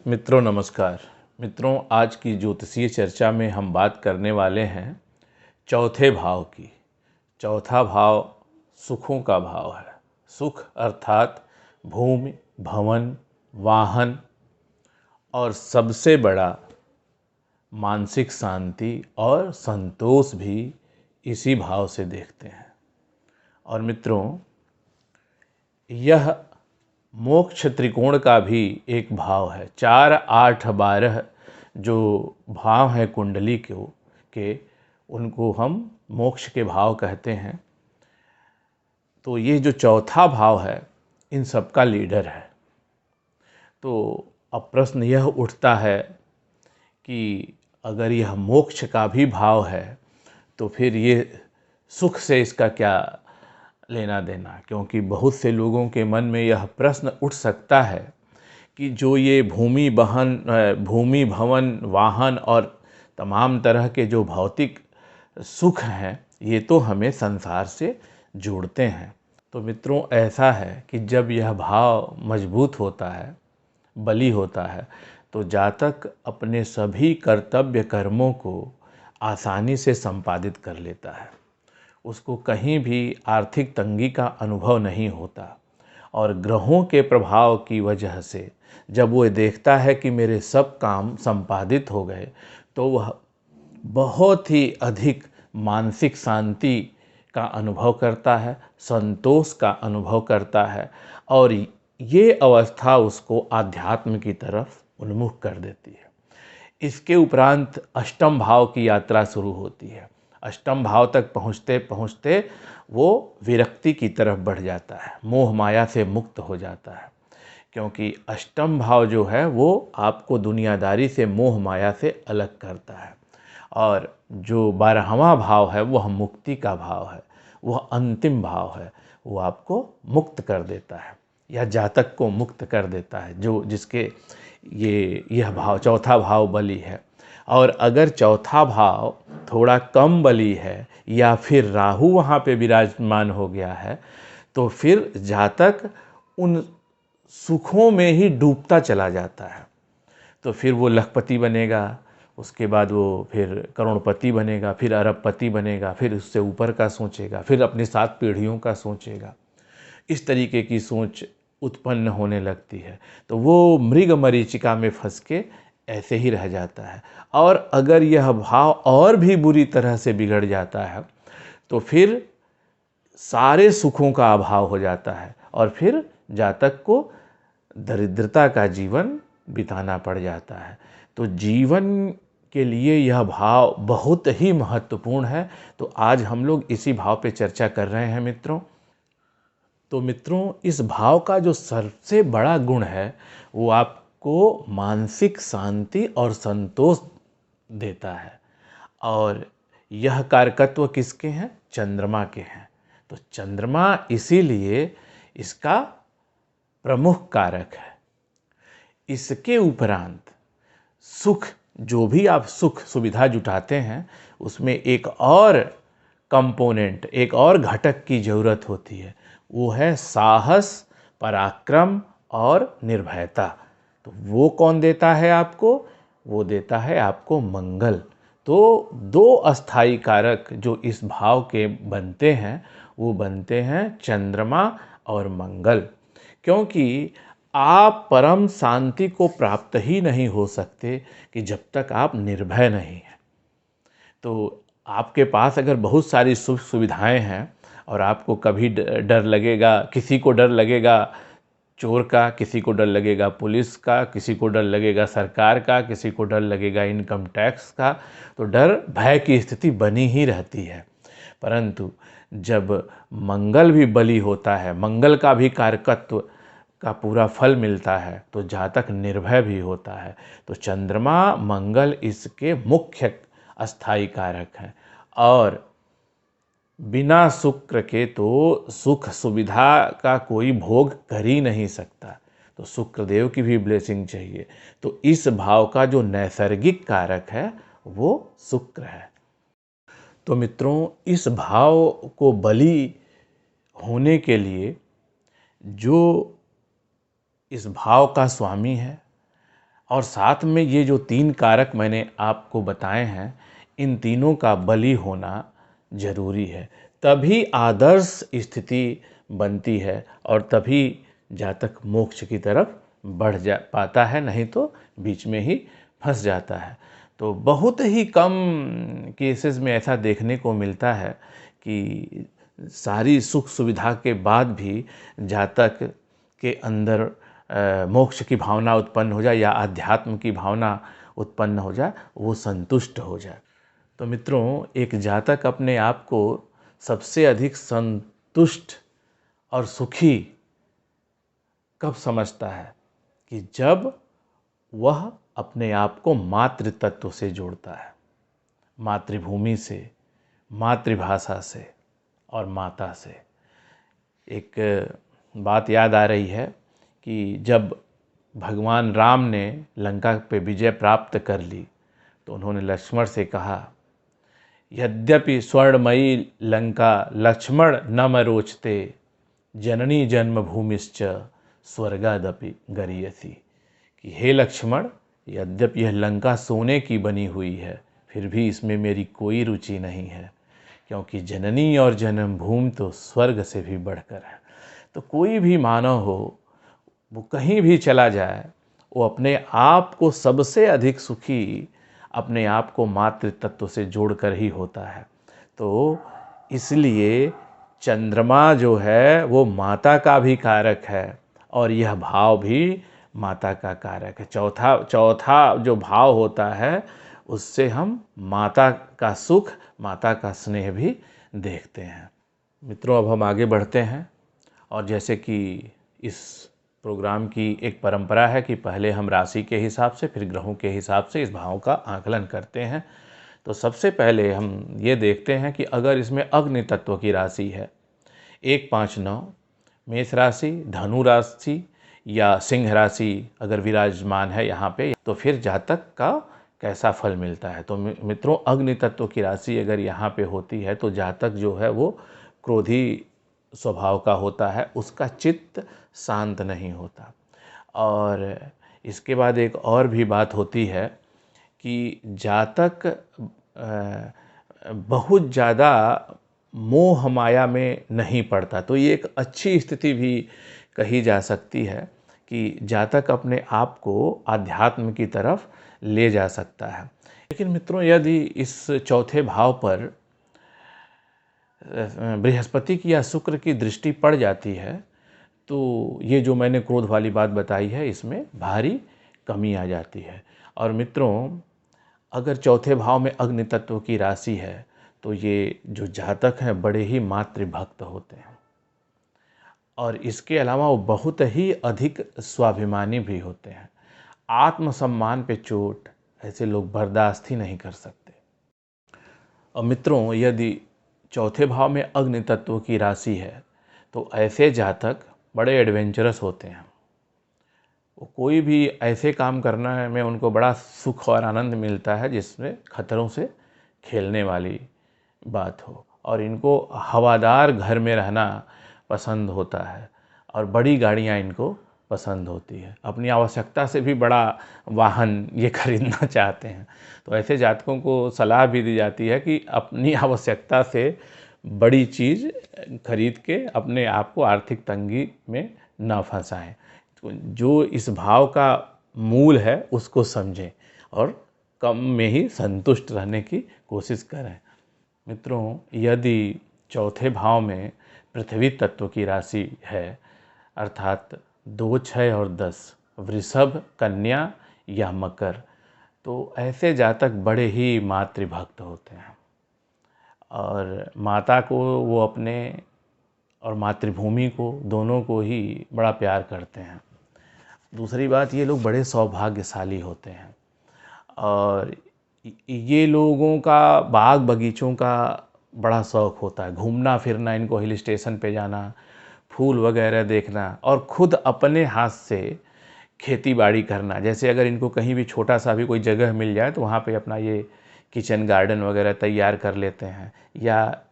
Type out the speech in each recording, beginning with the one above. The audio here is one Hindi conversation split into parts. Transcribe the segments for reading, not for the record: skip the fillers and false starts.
मित्रों नमस्कार। मित्रों, आज की ज्योतिषीय चर्चा में हम बात करने वाले हैं चौथे भाव की। चौथा भाव सुखों का भाव है। सुख अर्थात भूमि, भवन, वाहन और सबसे बड़ा मानसिक शांति और संतोष भी इसी भाव से देखते हैं। और मित्रों, यह मोक्ष त्रिकोण का भी एक भाव है। 4, 8, 12 जो भाव हैं कुंडली के उनको हम मोक्ष के भाव कहते हैं। तो ये जो चौथा भाव है इन सब का लीडर है। तो अब प्रश्न यह उठता है कि अगर यह मोक्ष का भी भाव है तो फिर ये सुख से इसका क्या लेना देना, क्योंकि बहुत से लोगों के मन में यह प्रश्न उठ सकता है कि जो ये भूमि, भवन, वाहन और तमाम तरह के जो भौतिक सुख हैं ये तो हमें संसार से जोड़ते हैं। तो मित्रों, ऐसा है कि जब यह भाव मजबूत होता है, बली होता है, तो जातक अपने सभी कर्तव्य कर्मों को आसानी से संपादित कर लेता है। उसको कहीं भी आर्थिक तंगी का अनुभव नहीं होता। और ग्रहों के प्रभाव की वजह से जब वो देखता है कि मेरे सब काम संपादित हो गए, तो वह बहुत ही अधिक मानसिक शांति का अनुभव करता है, संतोष का अनुभव करता है, और ये अवस्था उसको आध्यात्म की तरफ उन्मुख कर देती है। इसके उपरांत अष्टम भाव की यात्रा शुरू होती है। अष्टम भाव तक पहुँचते पहुँचते वो विरक्ति की तरफ बढ़ जाता है, मोह माया से मुक्त हो जाता है। क्योंकि अष्टम भाव जो है वो आपको दुनियादारी से, मोह माया से अलग करता है। और जो 12वां भाव है वह मुक्ति का भाव है, वह अंतिम भाव है। वो आपको मुक्त कर देता है या जातक को मुक्त कर देता है, जो जिसके यह भाव, चौथा भाव बली है। और अगर चौथा भाव थोड़ा कम बली है या फिर राहु वहाँ पे विराजमान हो गया है, तो फिर जातक उन सुखों में ही डूबता चला जाता है। तो फिर वो लखपति बनेगा, उसके बाद वो फिर करोड़पति बनेगा, फिर अरबपति बनेगा, फिर उससे ऊपर का सोचेगा, फिर अपनी 7 पीढ़ियों का सोचेगा। इस तरीके की सोच उत्पन्न होने लगती है। तो वो मृग मरीचिका में फंस के ऐसे ही रह जाता है। और अगर यह भाव और भी बुरी तरह से बिगड़ जाता है तो फिर सारे सुखों का अभाव हो जाता है और फिर जातक को दरिद्रता का जीवन बिताना पड़ जाता है। तो जीवन के लिए यह भाव बहुत ही महत्वपूर्ण है। तो आज हम लोग इसी भाव पे चर्चा कर रहे हैं मित्रों। तो मित्रों, इस भाव का जो सबसे बड़ा गुण है वो आपको मानसिक शांति और संतोष देता है। और यह कारकत्व किसके हैं? चंद्रमा के हैं। तो चंद्रमा इसीलिए इसका प्रमुख कारक है। इसके उपरांत सुख, जो भी आप सुख सुविधा जुटाते हैं, उसमें एक और कंपोनेंट, एक और घटक की ज़रूरत होती है। वो है साहस, पराक्रम और निर्भयता। तो वो कौन देता है आपको? वो देता है आपको मंगल। तो 2 अस्थाई कारक जो इस भाव के बनते हैं वो बनते हैं चंद्रमा और मंगल। क्योंकि आप परम शांति को प्राप्त ही नहीं हो सकते कि जब तक आप निर्भय नहीं हैं। तो आपके पास अगर बहुत सारी सुख सुविधाएं हैं और आपको कभी डर लगेगा, किसी को डर लगेगा चोर का, किसी को डर लगेगा पुलिस का, किसी को डर लगेगा सरकार का, किसी को डर लगेगा इनकम टैक्स का, तो डर भय की स्थिति बनी ही रहती है। परंतु जब मंगल भी बली होता है, मंगल का भी कारकत्व का पूरा फल मिलता है, तो जातक निर्भय भी होता है। तो चंद्रमा, मंगल इसके मुख्य अस्थाई कारक हैं। और बिना शुक्र के तो सुख सुविधा का कोई भोग कर ही नहीं सकता। तो शुक्रदेव की भी ब्लेसिंग चाहिए। तो इस भाव का जो नैसर्गिक कारक है वो शुक्र है। तो मित्रों, इस भाव को बली होने के लिए जो इस भाव का स्वामी है और साथ में ये जो 3 कारक मैंने आपको बताए हैं, इन तीनों का बली होना जरूरी है, तभी आदर्श स्थिति बनती है और तभी जातक मोक्ष की तरफ बढ़ जा पाता है, नहीं तो बीच में ही फंस जाता है। तो बहुत ही कम केसेस में ऐसा देखने को मिलता है कि सारी सुख सुविधा के बाद भी जातक के अंदर मोक्ष की भावना उत्पन्न हो जाए या आध्यात्म की भावना उत्पन्न हो जाए, वो संतुष्ट हो जाए। तो मित्रों, एक जातक अपने आप को सबसे अधिक संतुष्ट और सुखी कब समझता है? कि जब वह अपने आप को मातृ तत्व से जोड़ता है, मातृभूमि से, मातृभाषा से और माता से। एक बात याद आ रही है कि जब भगवान राम ने लंका पे विजय प्राप्त कर ली तो उन्होंने लक्ष्मण से कहा, यद्यपि स्वर्णमयी लंका लक्ष्मण न मरोचते, जननी जन्मभूमिश्च स्वर्गादपि गरीयसी। कि हे लक्ष्मण, यद्यपि यह लंका सोने की बनी हुई है, फिर भी इसमें मेरी कोई रुचि नहीं है, क्योंकि जननी और जन्मभूमि तो स्वर्ग से भी बढ़कर है। तो कोई भी मानव हो, वो कहीं भी चला जाए, वो अपने आप को सबसे अधिक सुखी अपने आप को मातृ तत्व से जोड़कर ही होता है। तो इसलिए चंद्रमा जो है वो माता का भी कारक है और यह भाव भी माता का कारक है। चौथा जो भाव होता है, उससे हम माता का सुख, माता का स्नेह भी देखते हैं। मित्रों, अब हम आगे बढ़ते हैं और जैसे कि इस प्रोग्राम की एक परंपरा है कि पहले हम राशि के हिसाब से, फिर ग्रहों के हिसाब से इस भाव का आकलन करते हैं। तो सबसे पहले हम ये देखते हैं कि अगर इसमें अग्नि तत्व की राशि है, 1, 5, 9, मेष राशि, धनु राशि या सिंह राशि अगर विराजमान है यहाँ पे, तो फिर जातक का कैसा फल मिलता है। तो मित्रों, अग्नि तत्व की राशि अगर यहाँ पे होती है तो जातक जो है वो क्रोधी स्वभाव का होता है, उसका चित्त शांत नहीं होता। और इसके बाद एक और भी बात होती है कि जातक बहुत ज़्यादा मोह माया में नहीं पड़ता। तो ये एक अच्छी स्थिति भी कही जा सकती है कि जातक अपने आप को आध्यात्म की तरफ ले जा सकता है। लेकिन मित्रों, यदि इस चौथे भाव पर बृहस्पति की या शुक्र की दृष्टि पड़ जाती है तो ये जो मैंने क्रोध वाली बात बताई है, इसमें भारी कमी आ जाती है। और मित्रों, अगर चौथे भाव में अग्नि तत्व की राशि है तो ये जो जातक हैं बड़े ही मातृभक्त होते हैं और इसके अलावा वो बहुत ही अधिक स्वाभिमानी भी होते हैं। आत्मसम्मान पे चोट ऐसे लोग बर्दाश्त ही नहीं कर सकते। और मित्रों, यदि चौथे भाव में अग्नि तत्व की राशि है तो ऐसे जातक बड़े एडवेंचरस होते हैं। वो कोई भी ऐसे काम करना में उनको बड़ा सुख और आनंद मिलता है जिसमें खतरों से खेलने वाली बात हो। और इनको हवादार घर में रहना पसंद होता है और बड़ी गाड़ियाँ इनको पसंद होती है। अपनी आवश्यकता से भी बड़ा वाहन ये खरीदना चाहते हैं। तो ऐसे जातकों को सलाह भी दी जाती है कि अपनी आवश्यकता से बड़ी चीज़ खरीद के अपने आप को आर्थिक तंगी में न फंसाएं। तो जो इस भाव का मूल है उसको समझें और कम में ही संतुष्ट रहने की कोशिश करें। मित्रों, यदि चौथे भाव में पृथ्वी तत्व की राशि है, अर्थात 2, 6 और 10, वृषभ, कन्या या मकर, तो ऐसे जातक बड़े ही मातृभक्त होते हैं और माता को वो अपने और मातृभूमि को, दोनों को ही बड़ा प्यार करते हैं। दूसरी बात, ये लोग बड़े सौभाग्यशाली होते हैं और ये लोगों का बाग बगीचों का बड़ा शौक़ होता है। घूमना फिरना, इनको हिल स्टेशन पे जाना, फूल वगैरह देखना और ख़ुद अपने हाथ से खेती बाड़ी करना। जैसे अगर इनको कहीं भी छोटा सा भी कोई जगह मिल जाए तो वहाँ पे अपना ये किचन गार्डन वगैरह तैयार कर लेते हैं या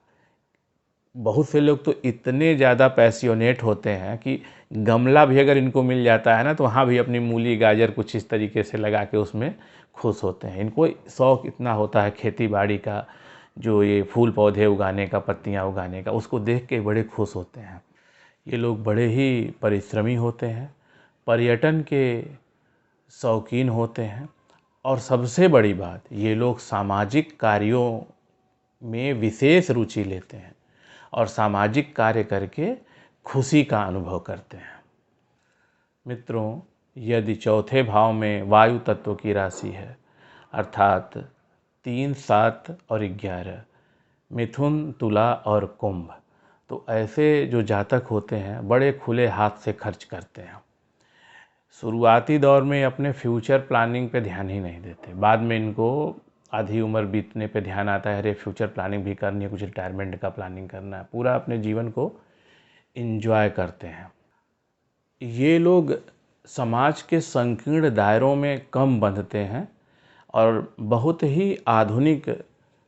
बहुत से लोग तो इतने ज़्यादा पैसियोनेट होते हैं कि गमला भी अगर इनको मिल जाता है ना, तो वहाँ भी अपनी मूली गाजर कुछ इस तरीके से लगा के उसमें खुश होते हैं। इनको शौक़ इतना होता है खेती बाड़ी का, जो ये फूल पौधे उगाने का, पत्तियाँ उगाने का, उसको देख के बड़े खुश होते हैं। ये लोग बड़े ही परिश्रमी होते हैं, पर्यटन के शौकीन होते हैं, और सबसे बड़ी बात, ये लोग सामाजिक कार्यों में विशेष रुचि लेते हैं और सामाजिक कार्य करके खुशी का अनुभव करते हैं। मित्रों, यदि चौथे भाव में वायु तत्व की राशि है, अर्थात 3, 7 और 11, मिथुन, तुला और कुंभ, तो ऐसे जो जातक होते हैं बड़े खुले हाथ से खर्च करते हैं। शुरुआती दौर में अपने फ्यूचर प्लानिंग पे ध्यान ही नहीं देते, बाद में इनको आधी उम्र बीतने पे ध्यान आता है, अरे फ्यूचर प्लानिंग भी करनी है, कुछ रिटायरमेंट का प्लानिंग करना है, पूरा अपने जीवन को एंजॉय करते हैं। ये लोग समाज के संकीर्ण दायरों में कम बंधते हैं और बहुत ही आधुनिक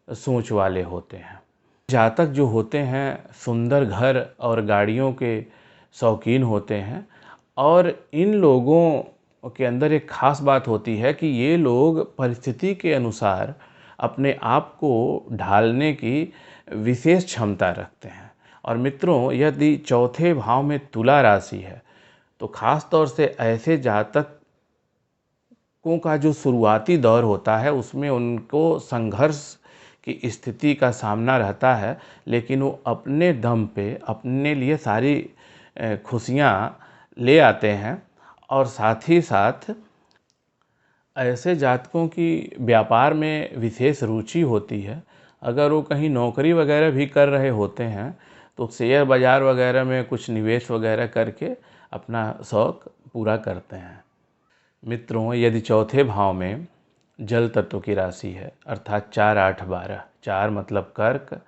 सोच वाले होते हैं। जातक जो होते हैं सुंदर घर और गाड़ियों के शौकीन होते हैं, और इन लोगों के अंदर एक ख़ास बात होती है कि ये लोग परिस्थिति के अनुसार अपने आप को ढालने की विशेष क्षमता रखते हैं। और मित्रों, यदि चौथे भाव में तुला राशि है, तो ख़ास तौर से ऐसे जातकों का जो शुरुआती दौर होता है उसमें उनको संघर्ष की स्थिति का सामना रहता है, लेकिन वो अपने दम पे अपने लिए सारी खुशियाँ ले आते हैं। और साथ ही साथ ऐसे जातकों की व्यापार में विशेष रुचि होती है। अगर वो कहीं नौकरी वगैरह भी कर रहे होते हैं तो शेयर बाज़ार वगैरह में कुछ निवेश वगैरह करके अपना शौक़ पूरा करते हैं। मित्रों, यदि चौथे भाव में जल तत्व की राशि है, अर्थात 4, 8, 12, 4 मतलब कर्क,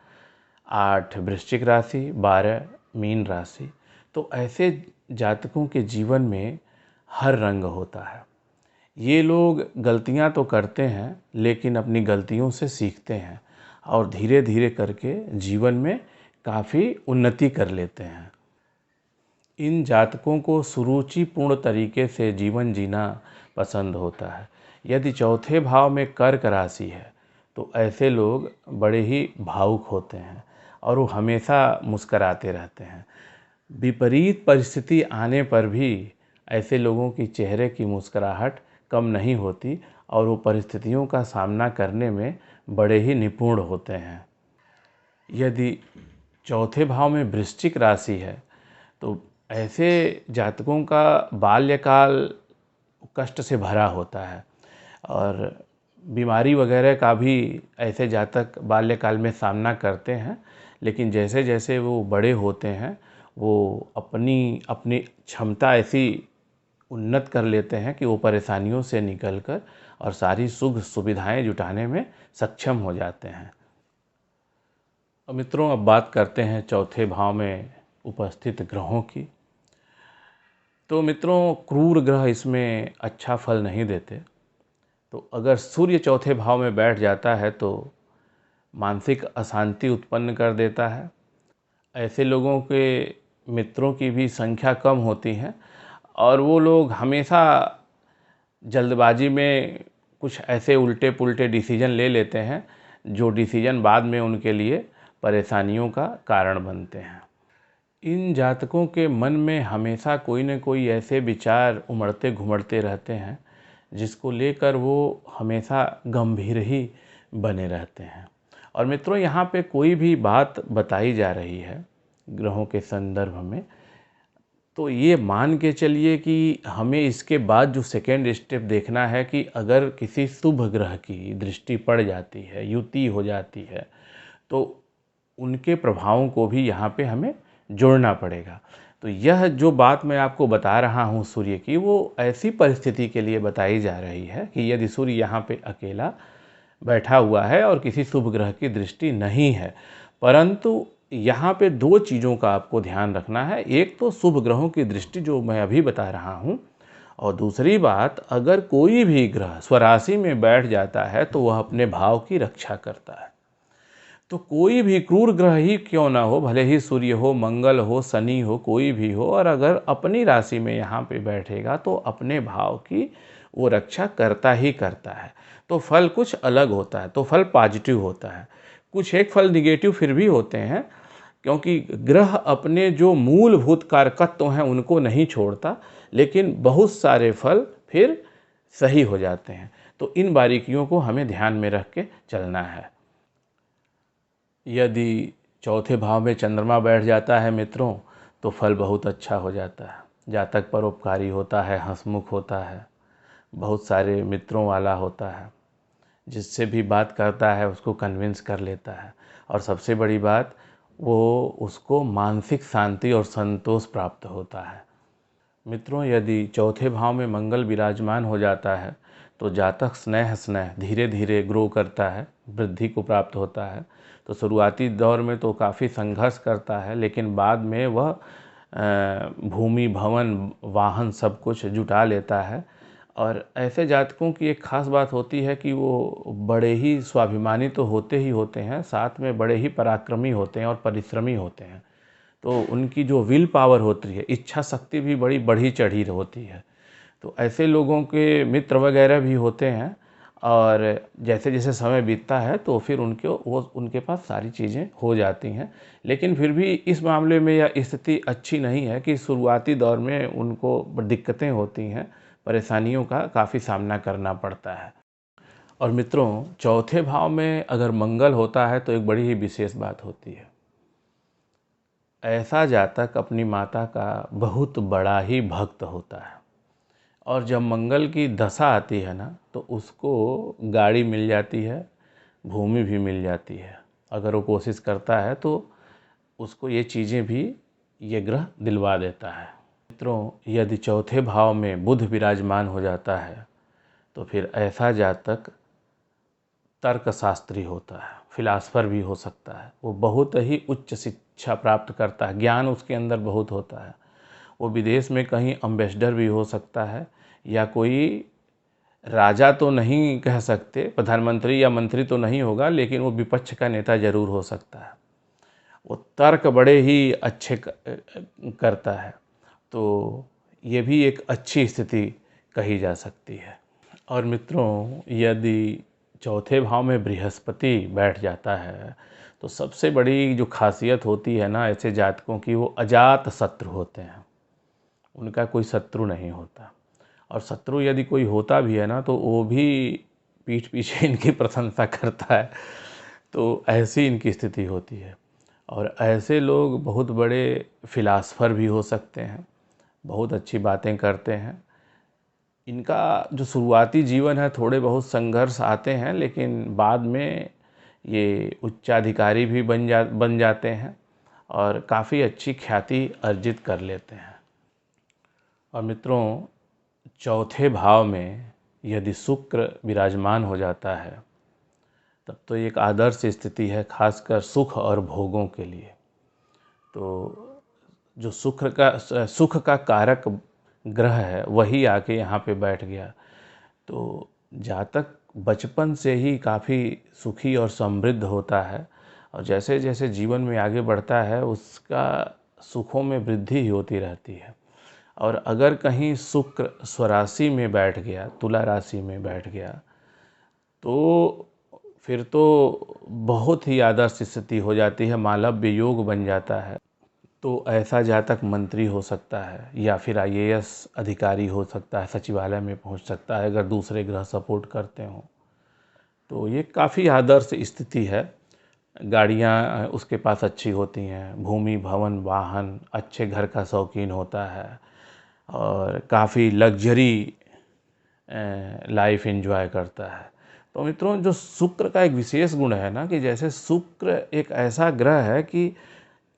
8 वृश्चिक राशि, 12 मीन राशि, तो ऐसे जातकों के जीवन में हर रंग होता है। ये लोग गलतियां तो करते हैं, लेकिन अपनी गलतियों से सीखते हैं और धीरे धीरे करके जीवन में काफ़ी उन्नति कर लेते हैं। इन जातकों को सुरुचिपूर्ण तरीके से जीवन जीना पसंद होता है। यदि चौथे भाव में कर्क राशि है, तो ऐसे लोग बड़े ही भावुक होते हैं और वो हमेशा मुस्कराते रहते हैं। विपरीत परिस्थिति आने पर भी ऐसे लोगों की चेहरे की मुस्कुराहट कम नहीं होती और वो परिस्थितियों का सामना करने में बड़े ही निपुण होते हैं। यदि चौथे भाव में वृश्चिक राशि है, तो ऐसे जातकों का बाल्यकाल कष्ट से भरा होता है और बीमारी वगैरह का भी ऐसे जातक बाल्यकाल में सामना करते हैं, लेकिन जैसे जैसे वो बड़े होते हैं वो अपनी क्षमता ऐसी उन्नत कर लेते हैं कि वो परेशानियों से निकलकर और सारी सुख सुविधाएं जुटाने में सक्षम हो जाते हैं। और मित्रों, अब बात करते हैं चौथे भाव में उपस्थित ग्रहों की। तो मित्रों, क्रूर ग्रह इसमें अच्छा फल नहीं देते। तो अगर सूर्य चौथे भाव में बैठ जाता है तो मानसिक अशांति उत्पन्न कर देता है। ऐसे लोगों के मित्रों की भी संख्या कम होती है और वो लोग हमेशा जल्दबाजी में कुछ ऐसे उल्टे पुल्टे डिसीजन ले लेते हैं जो डिसीजन बाद में उनके लिए परेशानियों का कारण बनते हैं। इन जातकों के मन में हमेशा कोई न कोई ऐसे विचार उमड़ते घुमड़ते रहते हैं जिसको लेकर वो हमेशा गंभीर ही बने रहते हैं। और मित्रों, यहाँ पे कोई भी बात बताई जा रही है ग्रहों के संदर्भ में, तो ये मान के चलिए कि हमें इसके बाद जो सेकेंड स्टेप देखना है कि अगर किसी शुभ ग्रह की दृष्टि पड़ जाती है, युति हो जाती है, तो उनके प्रभावों को भी यहाँ पे हमें जोड़ना पड़ेगा। तो यह जो बात मैं आपको बता रहा हूँ सूर्य की, वो ऐसी परिस्थिति के लिए बताई जा रही है कि यदि सूर्य यहाँ पे अकेला बैठा हुआ है और किसी शुभ ग्रह की दृष्टि नहीं है, परंतु यहाँ पे दो चीज़ों का आपको ध्यान रखना है। एक तो शुभ ग्रहों की दृष्टि जो मैं अभी बता रहा हूँ, और दूसरी बात, अगर कोई भी ग्रह स्वराशि में बैठ जाता है तो वह अपने भाव की रक्षा करता है। तो कोई भी क्रूर ग्रह ही क्यों ना हो, भले ही सूर्य हो, मंगल हो, शनि हो, कोई भी हो, और अगर अपनी राशि में यहाँ पे बैठेगा तो अपने भाव की वो रक्षा करता ही करता है। तो फल कुछ अलग होता है, तो फल पॉजिटिव होता है। कुछ एक फल निगेटिव फिर भी होते हैं, क्योंकि ग्रह अपने जो मूलभूत कारकत्व हैं उनको नहीं छोड़ता, लेकिन बहुत सारे फल फिर सही हो जाते हैं। तो इन बारीकियों को हमें ध्यान में रख के चलना है। यदि चौथे भाव में चंद्रमा बैठ जाता है मित्रों, तो फल बहुत अच्छा हो जाता है। जातक परोपकारी होता है, हंसमुख होता है, बहुत सारे मित्रों वाला होता है, जिससे भी बात करता है उसको कन्विंस कर लेता है, और सबसे बड़ी बात, वो उसको मानसिक शांति और संतोष प्राप्त होता है। मित्रों, यदि चौथे भाव में मंगल विराजमान हो जाता है तो जातक स्नेह धीरे धीरे ग्रो करता है, वृद्धि को प्राप्त होता है। तो शुरुआती दौर में तो काफ़ी संघर्ष करता है, लेकिन बाद में वह भूमि, भवन, वाहन सब कुछ जुटा लेता है। और ऐसे जातकों की एक ख़ास बात होती है कि वो बड़े ही स्वाभिमानी तो होते ही होते हैं, साथ में बड़े ही पराक्रमी होते हैं और परिश्रमी होते हैं। तो उनकी जो विल पावर होती है, इच्छा शक्ति भी बड़ी बढ़ी चढ़ी होती है। तो ऐसे लोगों के मित्र वगैरह भी होते हैं, और जैसे जैसे समय बीतता है तो फिर उनके पास सारी चीज़ें हो जाती हैं। लेकिन फिर भी इस मामले में यह स्थिति अच्छी नहीं है कि शुरुआती दौर में उनको दिक्कतें होती हैं, परेशानियों का काफ़ी सामना करना पड़ता है। और मित्रों, चौथे भाव में अगर मंगल होता है तो एक बड़ी ही विशेष बात होती है। ऐसा जातक अपनी माता का बहुत बड़ा ही भक्त होता है, और जब मंगल की दशा आती है ना तो उसको गाड़ी मिल जाती है, भूमि भी मिल जाती है। अगर वो कोशिश करता है तो उसको ये चीज़ें भी ये ग्रह दिलवा देता है। मित्रों, यदि चौथे भाव में बुध विराजमान हो जाता है तो फिर ऐसा जातक तर्कशास्त्री होता है, फिलासफर भी हो सकता है। वो बहुत ही उच्च शिक्षा प्राप्त करता है, ज्ञान उसके अंदर बहुत होता है। वो विदेश में कहीं अम्बेसडर भी हो सकता है, या कोई राजा तो नहीं कह सकते, प्रधानमंत्री या मंत्री तो नहीं होगा, लेकिन वो विपक्ष का नेता जरूर हो सकता है। वो तर्क बड़े ही अच्छे करता है। तो ये भी एक अच्छी स्थिति कही जा सकती है। और मित्रों, यदि चौथे भाव में बृहस्पति बैठ जाता है तो सबसे बड़ी जो खासियत होती है ना ऐसे जातकों की, वो अजात शत्रु होते हैं। उनका कोई शत्रु नहीं होता, और शत्रु यदि कोई होता भी है ना तो वो भी पीठ पीछे इनकी प्रशंसा करता है। तो ऐसी इनकी स्थिति होती है। और ऐसे लोग बहुत बड़े फिलासफर भी हो सकते हैं, बहुत अच्छी बातें करते हैं। इनका जो शुरुआती जीवन है थोड़े बहुत संघर्ष आते हैं, लेकिन बाद में ये उच्चाधिकारी भी बन जाते हैं और काफ़ी अच्छी ख्याति अर्जित कर लेते हैं। और मित्रों, चौथे भाव में यदि शुक्र विराजमान हो जाता है तब तो एक आदर्श स्थिति है, खासकर सुख और भोगों के लिए। तो जो सुख का कारक ग्रह है वही आके यहाँ पे बैठ गया, तो जातक बचपन से ही काफ़ी सुखी और समृद्ध होता है, और जैसे जैसे जीवन में आगे बढ़ता है उसका सुखों में वृद्धि ही होती रहती है। और अगर कहीं शुक्र स्वराशि में बैठ गया, तुला राशि में बैठ गया, तो फिर तो बहुत ही आदर्श स्थिति हो जाती है, मालव्य योग बन जाता है। तो ऐसा जातक मंत्री हो सकता है, या फिर आईएएस अधिकारी हो सकता है, सचिवालय में पहुंच सकता है अगर दूसरे ग्रह सपोर्ट करते हों। तो ये काफ़ी आदर्श स्थिति है। गाड़ियाँ उसके पास अच्छी होती हैं, भूमि, भवन, वाहन, अच्छे घर का शौकीन होता है, और काफ़ी लग्जरी लाइफ एंजॉय करता है। तो मित्रों, जो शुक्र का एक विशेष गुण है ना कि जैसे शुक्र एक ऐसा ग्रह है कि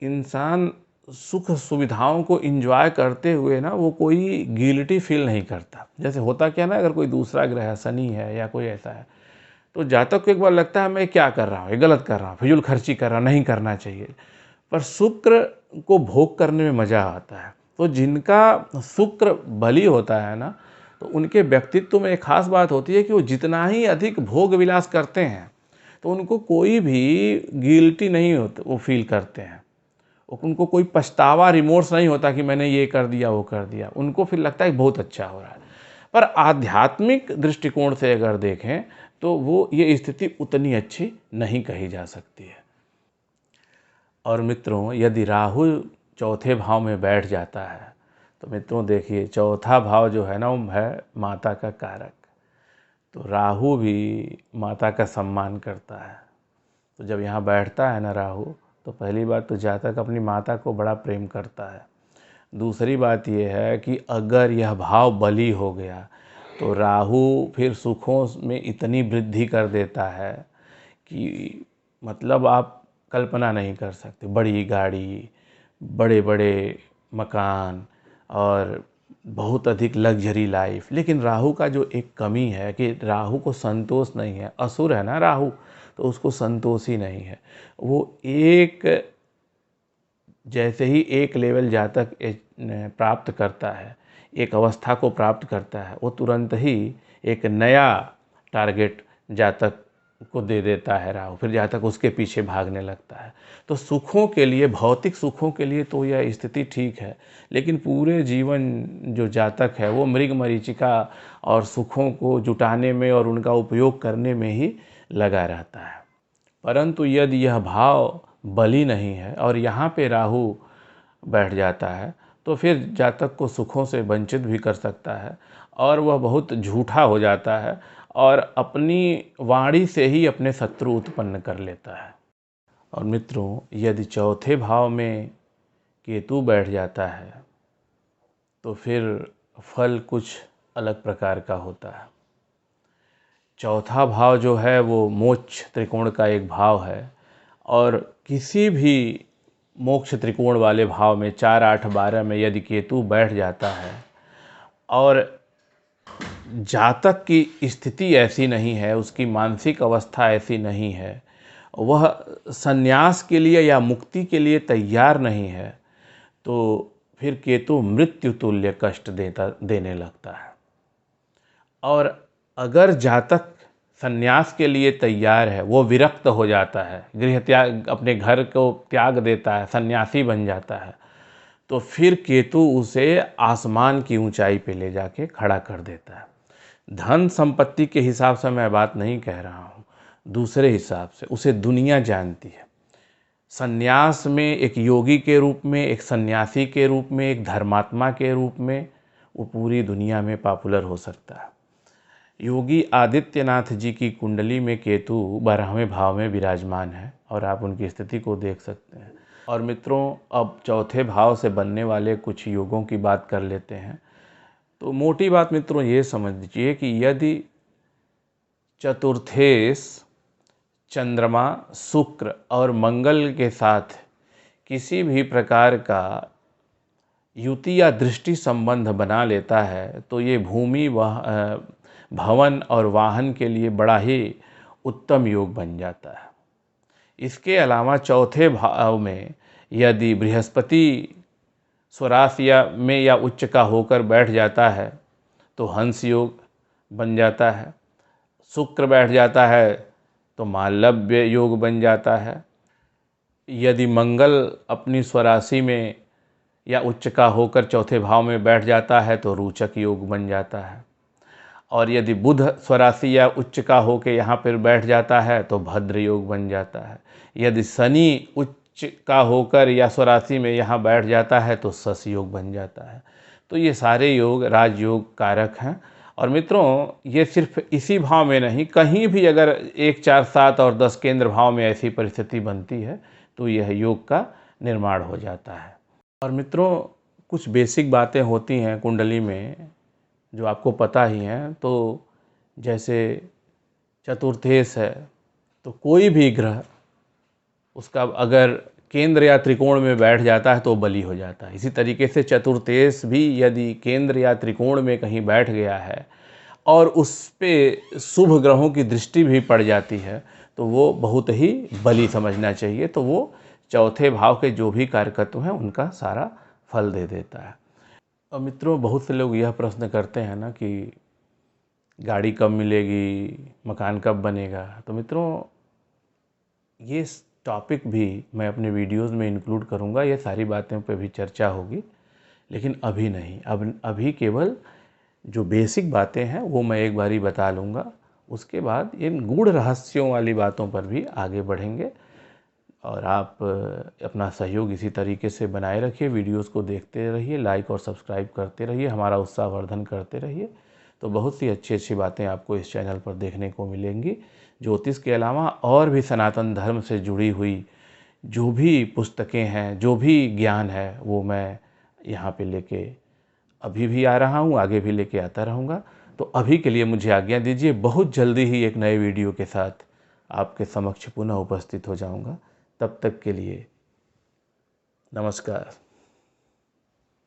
इंसान सुख सुविधाओं को एंजॉय करते हुए ना वो कोई गिल्टी फील नहीं करता। जैसे होता क्या ना, अगर कोई दूसरा ग्रह है, शनि है या कोई ऐसा है, तो जातक को एक बार लगता है मैं क्या कर रहा हूँ, ये गलत कर रहा हूँ, फिजूल खर्ची कर रहा हूँ, नहीं करना चाहिए। पर शुक्र को भोग करने में मज़ा आता है। तो जिनका शुक्र बली होता है ना, तो उनके व्यक्तित्व में एक खास बात होती है कि वो जितना ही अधिक भोग विलास करते हैं तो उनको कोई भी गिल्टी नहीं होता, वो फील करते हैं, उनको कोई पछतावा रिमोर्स नहीं होता कि मैंने ये कर दिया वो कर दिया, उनको फिर लगता है कि बहुत अच्छा हो रहा है। पर आध्यात्मिक दृष्टिकोण से अगर देखें तो वो ये स्थिति उतनी अच्छी नहीं कही जा सकती है। और मित्रों, यदि राहु चौथे भाव में बैठ जाता है तो मित्रों देखिए, चौथा भाव जो है ना वो है माता का कारक। तो राहु भी माता का सम्मान करता है। तो जब यहाँ बैठता है ना राहु, तो पहली बात तो जातक अपनी माता को बड़ा प्रेम करता है। दूसरी बात यह है कि अगर यह भाव बली हो गया तो राहु फिर सुखों में इतनी वृद्धि कर देता है कि मतलब आप कल्पना नहीं कर सकते। बड़ी गाड़ी, बड़े बड़े मकान और बहुत अधिक लग्जरी लाइफ। लेकिन राहु का जो एक कमी है कि राहु को संतोष नहीं है। असुर है ना राहु, तो उसको संतोष ही नहीं है। वो जैसे ही एक लेवल जातक प्राप्त करता है, एक अवस्था को प्राप्त करता है, वो तुरंत ही एक नया टारगेट जातक को दे देता है राहु। फिर जातक उसके पीछे भागने लगता है। तो सुखों के लिए, भौतिक सुखों के लिए तो यह स्थिति ठीक है, लेकिन पूरे जीवन जो जातक है वो मृग मरीचिका और सुखों को जुटाने में और उनका उपयोग करने में ही लगा रहता है। परंतु यदि यह भाव बली नहीं है और यहाँ पे राहु बैठ जाता है तो फिर जातक को सुखों से वंचित भी कर सकता है और वह बहुत झूठा हो जाता है और अपनी वाणी से ही अपने शत्रु उत्पन्न कर लेता है। और मित्रों, यदि चौथे भाव में केतु बैठ जाता है तो फिर फल कुछ अलग प्रकार का होता है। चौथा भाव जो है वो मोक्ष त्रिकोण का एक भाव है और किसी भी मोक्ष त्रिकोण वाले भाव में 4, 8, 12 में यदि केतु बैठ जाता है और जातक की स्थिति ऐसी नहीं है, उसकी मानसिक अवस्था ऐसी नहीं है, वह संन्यास के लिए या मुक्ति के लिए तैयार नहीं है, तो फिर केतु मृत्यु तुल्य कष्ट देने लगता है। और अगर जातक संन्यास के लिए तैयार है, वो विरक्त हो जाता है, गृह त्याग, अपने घर को त्याग देता है, सन्यासी बन जाता है, तो फिर केतु उसे आसमान की ऊंचाई पे ले जाके खड़ा कर देता है। धन संपत्ति के हिसाब से मैं बात नहीं कह रहा हूँ, दूसरे हिसाब से उसे दुनिया जानती है। सन्यास में एक योगी के रूप में, एक सन्यासी के रूप में, एक धर्मात्मा के रूप में वो पूरी दुनिया में पॉपुलर हो सकता है। योगी आदित्यनाथ जी की कुंडली में केतु 12वें भाव में विराजमान है और आप उनकी स्थिति को देख सकते हैं। और मित्रों, अब चौथे भाव से बनने वाले कुछ योगों की बात कर लेते हैं। तो मोटी बात मित्रों ये समझ लीजिए कि यदि चतुर्थेश चंद्रमा, शुक्र और मंगल के साथ किसी भी प्रकार का युति या दृष्टि संबंध बना लेता है तो ये भूमि भवन और वाहन के लिए बड़ा ही उत्तम योग बन जाता है। इसके अलावा चौथे भाव में यदि बृहस्पति स्वराशि में या उच्च का होकर बैठ जाता है तो हंस योग बन जाता है। शुक्र बैठ जाता है तो मालव्य योग बन जाता है। यदि मंगल अपनी स्वराशि में या उच्च का होकर चौथे भाव में बैठ जाता है तो रोचक योग बन जाता है। और यदि बुध स्वराशि या उच्च का होकर यहाँ पर बैठ जाता है तो भद्र योग बन जाता है। यदि शनि उच्च का होकर या स्वराशि में यहाँ बैठ जाता है तो शश योग बन जाता है। तो ये सारे योग राजयोग कारक हैं। और मित्रों, ये सिर्फ इसी भाव में नहीं, कहीं भी अगर 1, 4, 7 और 10 केंद्र भाव में ऐसी परिस्थिति बनती है तो यह योग का निर्माण हो जाता है। और मित्रों, कुछ बेसिक बातें होती हैं कुंडली में जो आपको पता ही हैं। तो जैसे चतुर्थेश है तो कोई भी ग्रह उसका अगर केंद्र या त्रिकोण में बैठ जाता है तो बली हो जाता है। इसी तरीके से चतुर्थेश भी यदि केंद्र या त्रिकोण में कहीं बैठ गया है और उस पे शुभ ग्रहों की दृष्टि भी पड़ जाती है तो वो बहुत ही बली समझना चाहिए। तो वो चौथे भाव के जो भी कारकत्व हैं उनका सारा फल दे देता है। और मित्रों, बहुत से लोग यह प्रश्न करते हैं ना कि गाड़ी कब मिलेगी, मकान कब बनेगा। तो मित्रों, ये टॉपिक भी मैं अपने वीडियोस में इंक्लूड करूँगा, ये सारी बातें पे भी चर्चा होगी, लेकिन अभी नहीं। अब अभी केवल जो बेसिक बातें हैं वो मैं एक बारी बता लूँगा, उसके बाद इन गूढ़ रहस्यों वाली बातों पर भी आगे बढ़ेंगे। और आप अपना सहयोग इसी तरीके से बनाए रखिए, वीडियोस को देखते रहिए, लाइक और सब्सक्राइब करते रहिए, हमारा उत्साहवर्धन करते रहिए। तो बहुत सी अच्छी अच्छी बातें आपको इस चैनल पर देखने को मिलेंगी। ज्योतिष के अलावा और भी सनातन धर्म से जुड़ी हुई जो भी पुस्तकें हैं, जो भी ज्ञान है, वो मैं यहाँ पे लेके अभी भी आ रहा हूँ, आगे भी लेके आता रहूँगा। तो अभी के लिए मुझे आज्ञा दीजिए, बहुत जल्दी ही एक नए वीडियो के साथ आपके समक्ष पुनः उपस्थित हो जाऊँगा। तब तक के लिए नमस्कार।